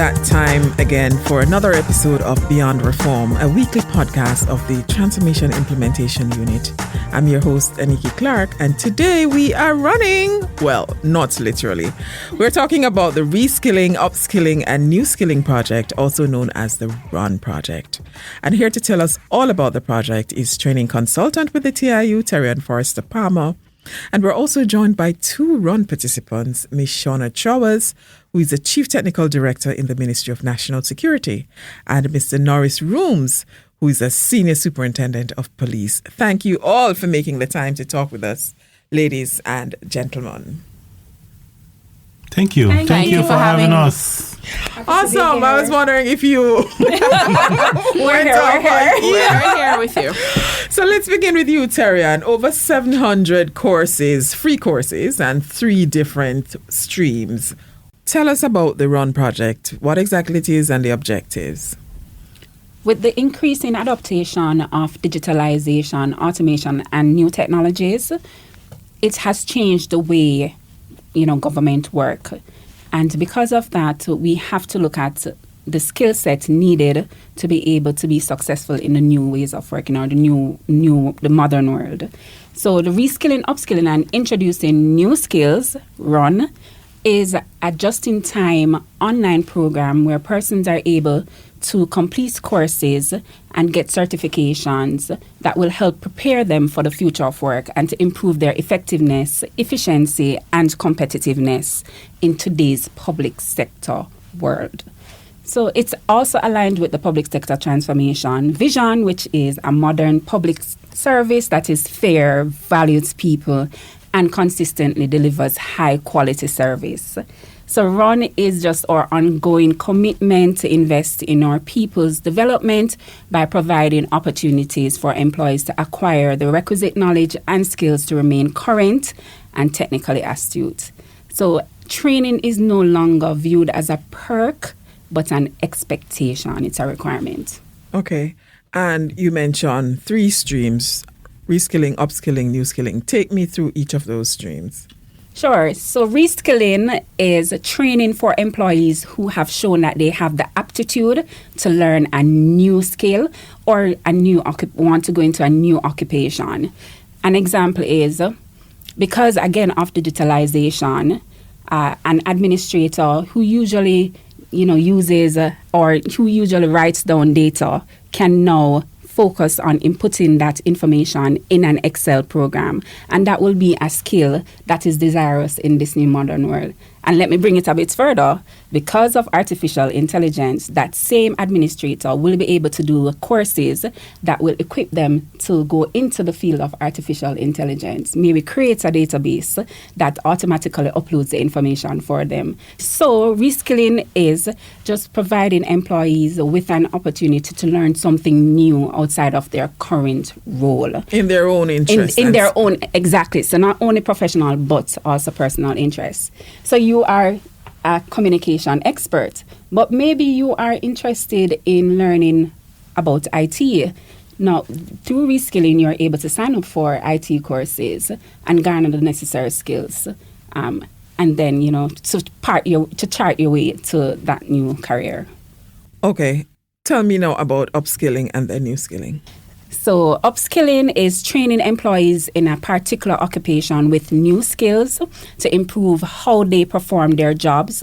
that time again for another episode of Beyond Reform, a weekly podcast of the Transformation Implementation Unit. I'm your host, Aniki Clark, and today we are running, well, not literally. We're talking about the Reskilling, Upskilling and New-Skilling project, also known as the RUN project. And here to tell us all about the project is training consultant with the TIU, Terrian Forrester Palmer. And we're also joined by two RUN participants, Ms. Shauna Chowers, who is the Chief Technical Director in the Ministry of National Security, and Mr. Norris Rooms, who is a Senior Superintendent of Police. Thank you all for making the time to talk with us, ladies and gentlemen. Thank you. Thank you for having us. Awesome. I was wondering if you We're here with you. So let's begin with you, Terrian. Over 700 courses, free courses, and 3 different streams. Tell us about the RUN project, what exactly it is and the objectives. With the increasing adaptation of digitalization, automation, and new technologies, it has changed the way, government work. And because of that, we have to look at the skill set needed to be able to be successful in the new ways of working or the modern world. So the Reskilling, Upskilling, and Introducing New Skills, RUN, is a just-in-time online program where persons are able to complete courses and get certifications that will help prepare them for the future of work and to improve their effectiveness, efficiency, and competitiveness in today's public sector world. So it's also aligned with the public sector transformation vision, which is a modern public service that is fair, values people, and consistently delivers high-quality service. So RUN is just our ongoing commitment to invest in our people's development by providing opportunities for employees to acquire the requisite knowledge and skills to remain current and technically astute. So training is no longer viewed as a perk, but an expectation. It's a requirement. Okay. And you mentioned 3 streams, Reskilling, Upskilling, New-Skilling. Take me through each of those streams. Sure. So reskilling is training for employees who have shown that they have the aptitude to learn a new skill or want to go into a new occupation. An example is because, again, of digitalization, an administrator who usually uses or who usually writes down data can now focus on inputting that information in an Excel program. And that will be a skill that is desirous in this new modern world. And let me bring it a bit further. Because of artificial intelligence, that same administrator will be able to do courses that will equip them to go into the field of artificial intelligence. Maybe create a database that automatically uploads the information for them. So reskilling is just providing employees with an opportunity to learn something new outside of their current role. In their own interest. In their own, exactly. So not only professional, but also personal interests. So you are a communication expert, but maybe you are interested in learning about IT. Now, through reskilling, you're able to sign up for IT courses and garner the necessary skills, and then to chart your way to that new career. Okay, tell me now about upskilling and then new skilling. So upskilling is training employees in a particular occupation with new skills to improve how they perform their jobs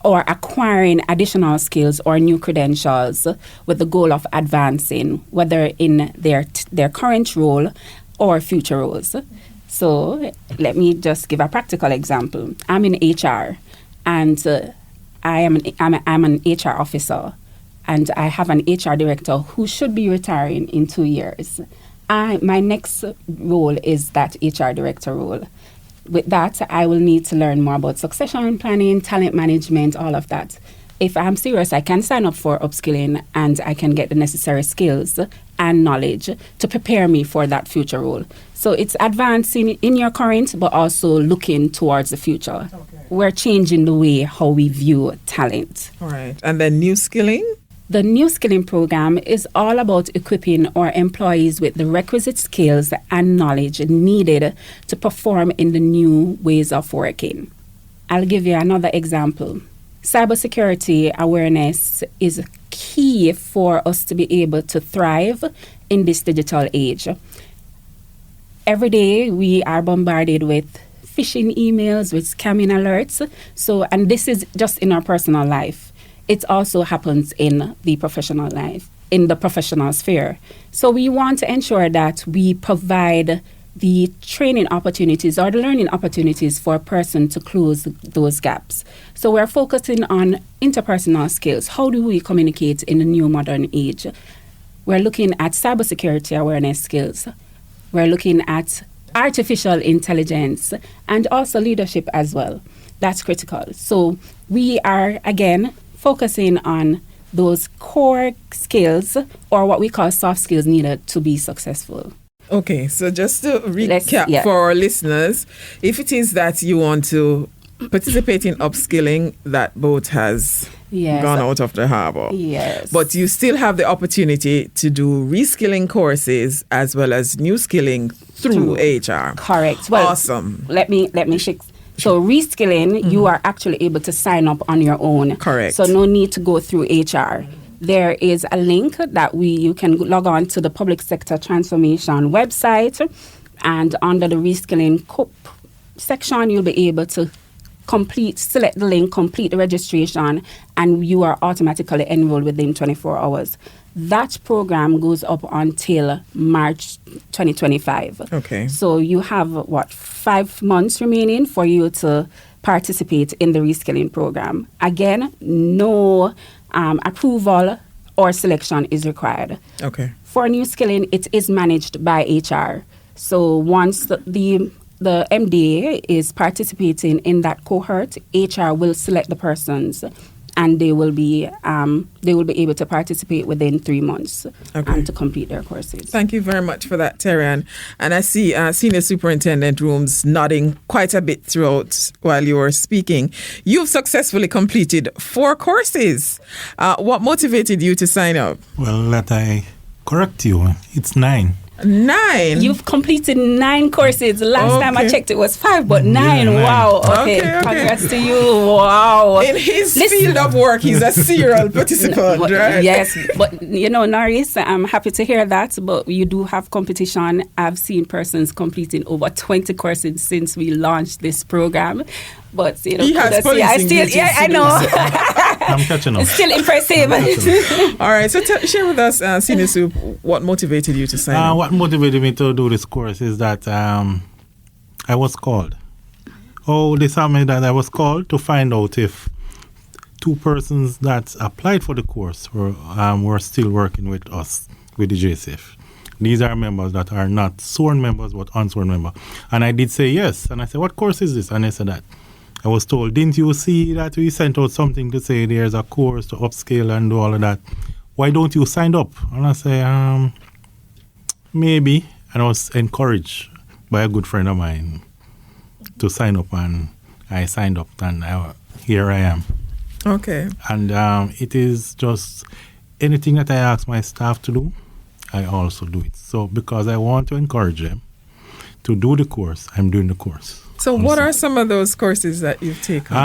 or acquiring additional skills or new credentials with the goal of advancing, whether in their current role or future roles. So let me just give a practical example. I'm in HR and I'm an HR officer. And I have an HR director who should be retiring in 2 years. My next role is that HR director role. With that, I will need to learn more about succession planning, talent management, all of that. If I'm serious, I can sign up for upskilling and I can get the necessary skills and knowledge to prepare me for that future role. So it's advancing in your current, but also looking towards the future. Okay. We're changing the way how we view talent. All right. And then new skilling? The New Skilling program is all about equipping our employees with the requisite skills and knowledge needed to perform in the new ways of working. I'll give you another example. cybersecurity awareness is key for us to be able to thrive in this digital age. Every day we are bombarded with phishing emails, with scamming alerts. So, and this is just in our personal life. It also happens in the professional life, in the professional sphere. So we want to ensure that we provide the training opportunities or the learning opportunities for a person to close those gaps. So we're focusing on interpersonal skills. How do we communicate in the new modern age? We're looking at cybersecurity awareness skills. We're looking at artificial intelligence and also leadership as well. That's critical. So we are, again, focusing on those core skills or what we call soft skills needed to be successful. Okay, so just to recap for our listeners, if it is that you want to participate in upskilling, that boat has gone out of the harbor. Yes. But you still have the opportunity to do reskilling courses as well as new skilling through HR. Correct. Well, awesome. Let me fix. So reskilling, you are actually able to sign up on your own. Correct. So no need to go through HR. There is a link that you can log on to the Public Sector Transformation website, and under the Reskilling section, you'll be able to select the link, complete the registration, and you are automatically enrolled within 24 hours. That program goes up until March 2025. Okay. So you have, 5 months remaining for you to participate in the reskilling program. Again, no approval or selection is required. Okay. For new skilling, it is managed by HR. So once the MDA is participating in that cohort, HR will select the persons, and they will be able to participate within 3 months and to complete their courses. Thank you very much for that, Terry-Ann. And I see Senior Superintendent Rooms nodding quite a bit throughout while you were speaking. You've successfully completed 4 courses. What motivated you to sign up? Well, let I correct you. It's 9. 9? You've completed 9 courses. Last time I checked, it was 5, but 9. Yeah, 9. Wow. Okay. Congrats to you. Wow. In his field of work, he's a serial participant, right? Yes. But, Norris, I'm happy to hear that. But you do have competition. I've seen persons completing over 20 courses since we launched this program. But, he has I know. I'm catching up. It's still impressive. All right. So share with us, Senior Soup, what motivated you to sign up? What motivated me to do this course is that I was called. They told me that I was called to find out if 2 persons that applied for the course were still working with us, with the JCF. These are members that are not sworn members, but unsworn members. And I did say yes. And I said, what course is this? And they said that. I was told, didn't you see that we sent out something to say there's a course to upscale and do all of that? Why don't you sign up? And I say, maybe. And I was encouraged by a good friend of mine to sign up, and I signed up, and here I am. Okay. And it is just anything that I ask my staff to do, I also do it. So because I want to encourage them to do the course, I'm doing the course. So what are some of those courses that you've taken?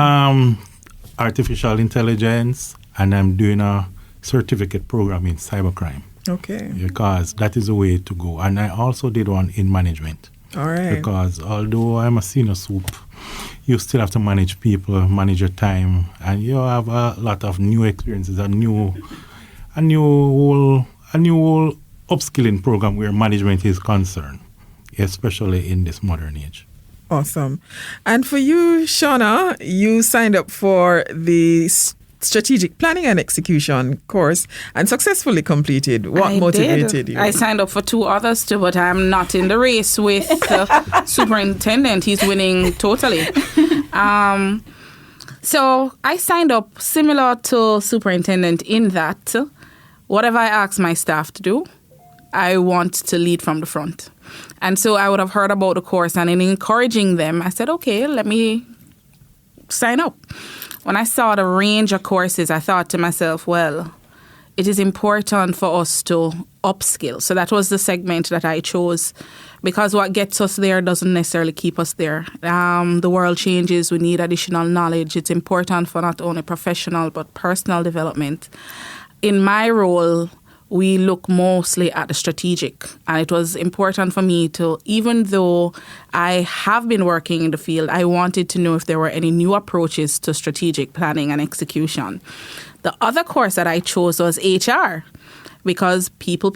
Artificial intelligence, and I'm doing a certificate program in cybercrime. Okay. Because that is the way to go. And I also did one in management. All right. Because although I'm a senior soup, you still have to manage people, manage your time, and you have a lot of new experiences, a new whole upskilling program where management is concerned, especially in this modern age. Awesome. And for you, Shauna, you signed up for the Strategic Planning and Execution course and successfully completed. What motivated you? I signed up for 2 others too, but I'm not in the race with the superintendent. He's winning totally. So I signed up similar to superintendent in that whatever I ask my staff to do, I want to lead from the front. And so I would have heard about the course, and in encouraging them, I said, okay, let me sign up. When I saw the range of courses, I thought to myself, well, it is important for us to upskill. So that was the segment that I chose because what gets us there doesn't necessarily keep us there. The world changes. We need additional knowledge. It's important for not only professional but personal development. In my role, we look mostly at the strategic. And it was important for me to, even though I have been working in the field, I wanted to know if there were any new approaches to strategic planning and execution. The other course that I chose was HR because people,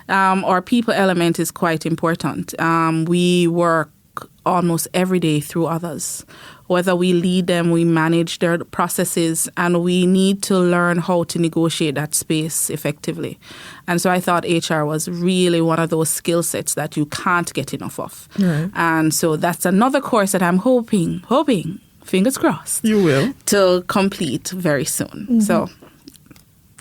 our people element is quite important. We work almost every day through others. Whether we lead them, we manage their processes, and we need to learn how to negotiate that space effectively. And so I thought HR was really one of those skill sets that you can't get enough of. Right. And so that's another course that I'm hoping, fingers crossed, You will. to complete very soon. So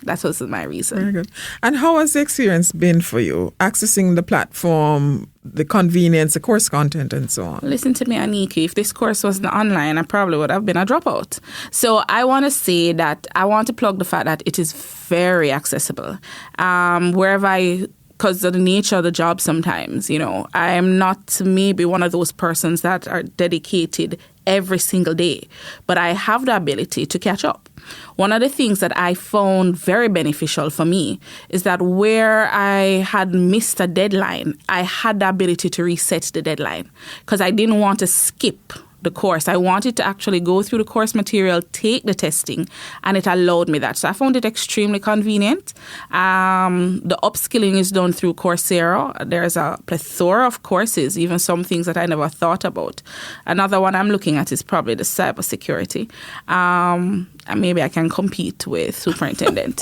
that was my reason. Very good. And how has the experience been for you? Accessing the platform, the convenience, the course content, and so on. Listen to me, Aniki. If this course wasn't online, I probably would have been a dropout. So I want to say that I want to plug the fact that it is very accessible. Because of the nature of the job sometimes, I am not maybe one of those persons that are dedicated every single day, but I have the ability to catch up. One of the things that I found very beneficial for me is that where I had missed a deadline, I had the ability to reset the deadline because I didn't want to skip the course. I wanted to actually go through the course material, take the testing, and it allowed me that. So I found it extremely convenient. The upskilling is done through Coursera. There's a plethora of courses, even some things that I never thought about. Another one I'm looking at is probably the cybersecurity. And maybe I can compete with superintendent.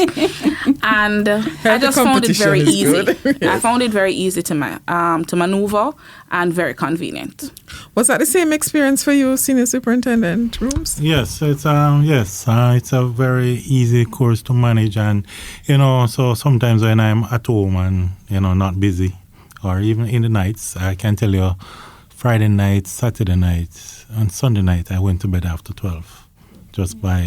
And I just found it very easy. Yes. I found it very easy to maneuver and very convenient. Was that the same experience for you, senior superintendent rooms? Yes, it's it's a very easy course to manage, and so sometimes when I'm at home and not busy, or even in the nights, I can tell you, Friday night, Saturday night, and Sunday night, I went to bed after 12. Just by,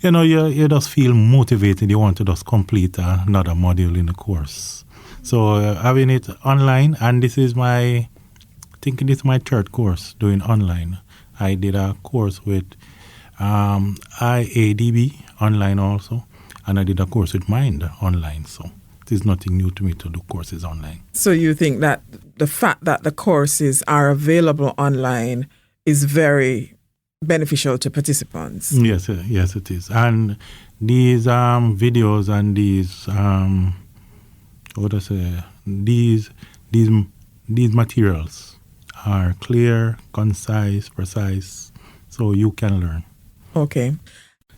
you just feel motivated. You want to just complete another module in the course. So having it online, and this is my third course doing online. I did a course with IADB online also, and I did a course with Mind online. So it is nothing new to me to do courses online. So you think that the fact that the courses are available online is very beneficial to participants? Yes, it is. And these videos and these materials are clear, concise, precise, so you can learn. Okay.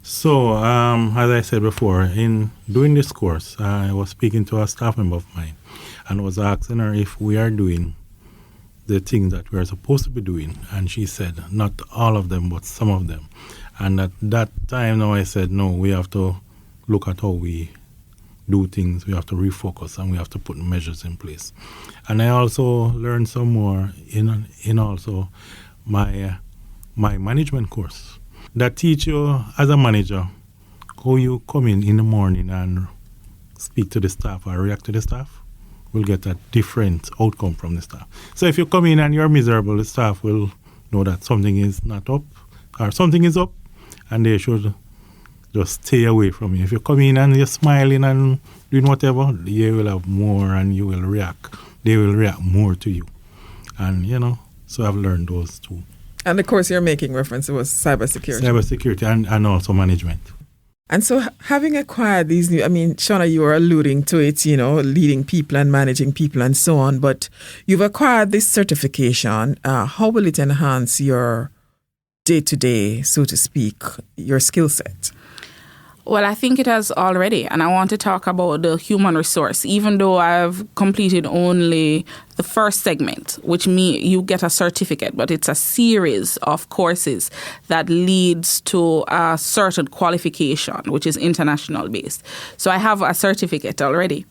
So, as I said before, in doing this course, I was speaking to a staff member of mine and was asking her if we are doing the things that we're supposed to be doing, and she said not all of them but some of them. And at that time now I said no, we have to look at how we do things, we have to refocus, and we have to put measures in place. And I also learned some more in also my management course that teach you as a manager how you come in the morning and speak to the staff or react to the staff will get a different outcome from the staff. So if you come in and you're miserable, the staff will know that something is not up or something is up, and they should just stay away from you. If you come in and you're smiling and doing whatever, they will have more and you will react. They will react more to you. And, so I've learned those two. And the course you're making reference to was cybersecurity. Cybersecurity and also management. And so having acquired these new, Shauna, you were alluding to it, leading people and managing people and so on, but you've acquired this certification. How will it enhance your day-to-day, so to speak, your skill set? Well, I think it has already, and I want to talk about the human resource, even though I've completed only the first segment, which means you get a certificate, but it's a series of courses that leads to a certain qualification, which is international based. So I have a certificate already.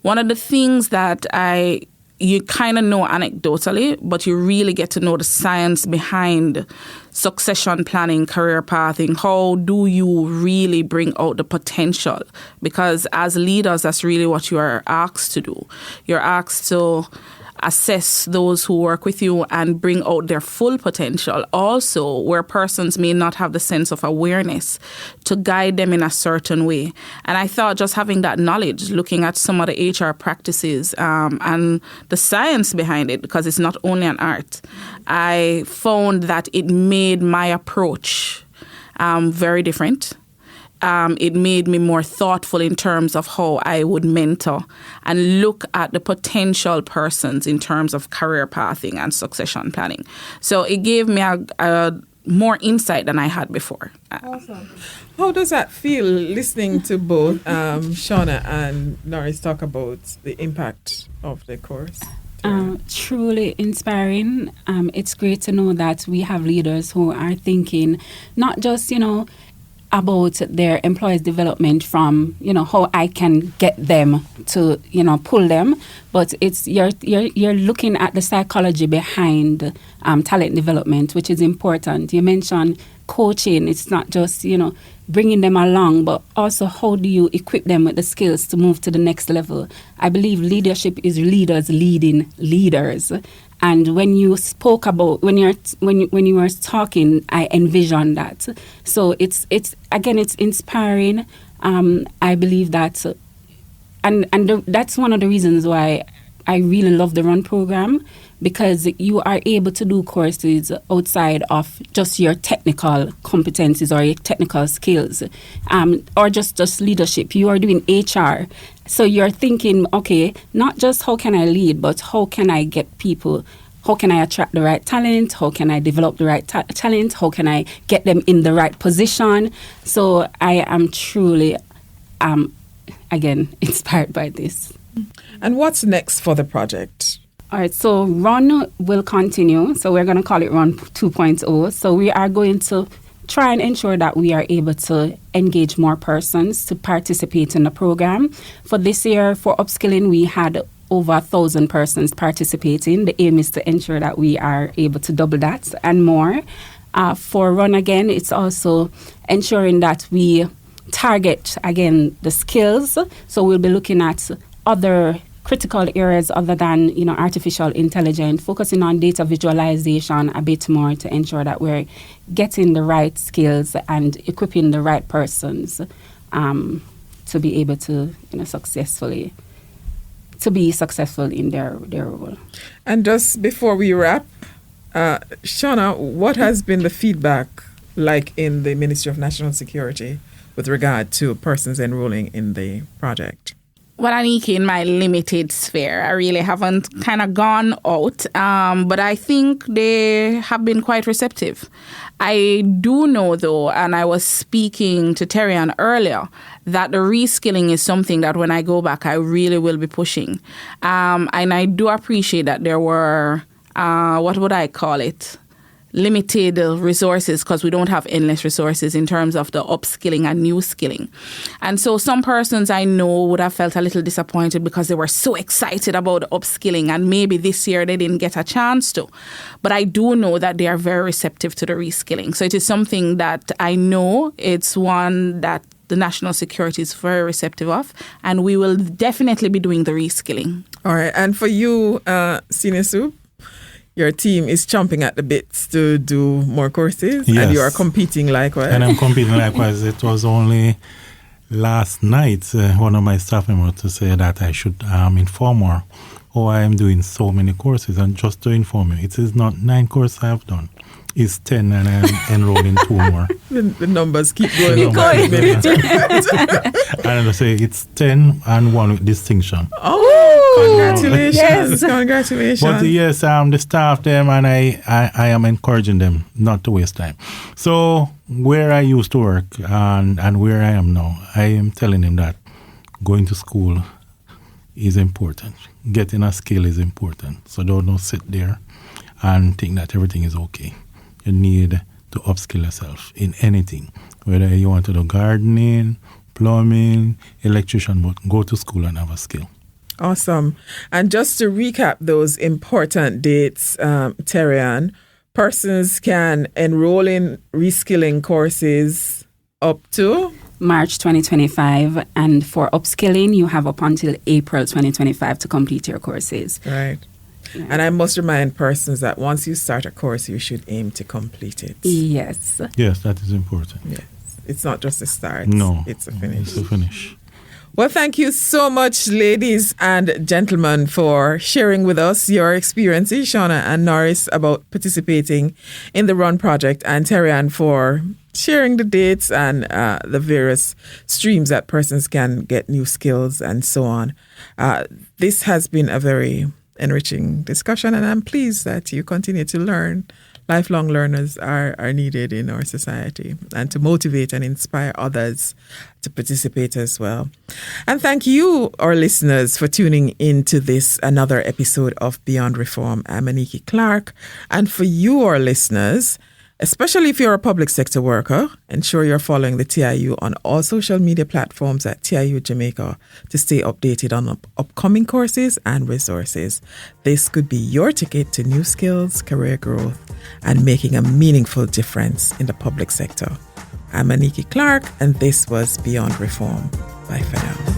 One of the things that I you kind of know anecdotally, but you really get to know the science behind succession planning, career pathing. How do you really bring out the potential? Because as leaders, that's really what you are asked to do. You're asked to assess those who work with you and bring out their full potential. Also, where persons may not have the sense of awareness, to guide them in a certain way. And I thought just having that knowledge, looking at some of the HR practices and the science behind it, because it's not only an art, I found that it made my approach very different. It made me more thoughtful in terms of how I would mentor and look at the potential persons in terms of career pathing and succession planning. So it gave me a more insight than I had before. Awesome. How does that feel listening to both Shauna and Norris talk about the impact of the course? Truly inspiring. It's great to know that we have leaders who are thinking not just, about their employees' development from, how I can get them to, pull them, but it's you're looking at the psychology behind talent development, which is important. You mentioned coaching. It's not just, bringing them along, but also how do you equip them with the skills to move to the next level? I believe leadership is leaders leading leaders. And when you spoke about when you were talking, I envisioned that. So it's inspiring. I believe that, that's one of the reasons why I really love the Run program, because you are able to do courses outside of just your technical competencies or your technical skills, or just leadership. You are doing HR. So you're thinking, okay, not just how can I lead, but how can I get people, how can I attract the right talent, how can I develop the right talent, how can I get them in the right position. So I am truly, again, inspired by this. And what's next for the project? All right, so Run will continue. So we're going to call it Run 2.0. So we are going to try and ensure that we are able to engage more persons to participate in the program. For this year, for Upskilling, we had over 1,000 persons participating. The aim is to ensure that we are able to double that and more. For Run Again, it's also ensuring that we target, again, the skills. So we'll be looking at other critical areas other than, artificial intelligence, focusing on data visualization a bit more to ensure that we're getting the right skills and equipping the right persons to be able to, be successful in their role. And just before we wrap, Shauna, what has been the feedback like in the Ministry of National Security with regard to persons enrolling in the project? Well, Aniki, in my limited sphere, I really haven't kind of gone out, but I think they have been quite receptive. I do know, though, and I was speaking to Terrian earlier, that the reskilling is something that when I go back, I really will be pushing. And I do appreciate that there were, what would I call it? Limited resources, because we don't have endless resources in terms of the upskilling and new-skilling. And so some persons I know would have felt a little disappointed because they were so excited about upskilling and maybe this year they didn't get a chance to. But I do know that they are very receptive to the reskilling. So it is something that I know it's one that the national security is very receptive of, and we will definitely be doing the reskilling. All right. And for you, Senior Soup, your team is chomping at the bits to do more courses, yes. And you are competing likewise. And I'm competing likewise. It was only last night one of my staff members to say that I should inform her, I am doing so many courses. And just to inform you, it is not 9 courses I have done. It's 10 and I'm enrolled in 2 more. The numbers keep going. And I say it's 10 and 1 with distinction. Congratulations. Yes. Congratulations. But yes, the staff them and I am encouraging them not to waste time. So where I used to work and where I am now, I am telling them that going to school is important. Getting a skill is important. So don't sit there and think that everything is okay. You need to upskill yourself in anything, whether you want to do gardening, plumbing, electrician, but go to school and have a skill. Awesome. And just to recap those important dates, Terian, persons can enroll in reskilling courses up to March 2025, and for upskilling, you have up until April 2025 to complete your courses. right. And I must remind persons that once you start a course, you should aim to complete it. Yes. Yes, that is important. Yes. It's not just a start. No. It's a finish. It's a finish. Well, thank you so much, ladies and gentlemen, for sharing with us your experiences, Shauna and Norris, about participating in the RUN project, and Terian for sharing the dates and the various streams that persons can get new skills and so on. This has been a very enriching discussion, and I'm pleased that you continue to learn. Lifelong learners are needed in our society, and to motivate and inspire others to participate as well. And thank you, our listeners, for tuning into this another episode of Beyond Reform. I'm Aniki Clark, and for you, our listeners, especially if you're a public sector worker, ensure you're following the TIU on all social media platforms at TIU Jamaica to stay updated on upcoming courses and resources. This could be your ticket to new skills, career growth, and making a meaningful difference in the public sector. I'm Aniki Clark, and this was Beyond Reform. Bye for now.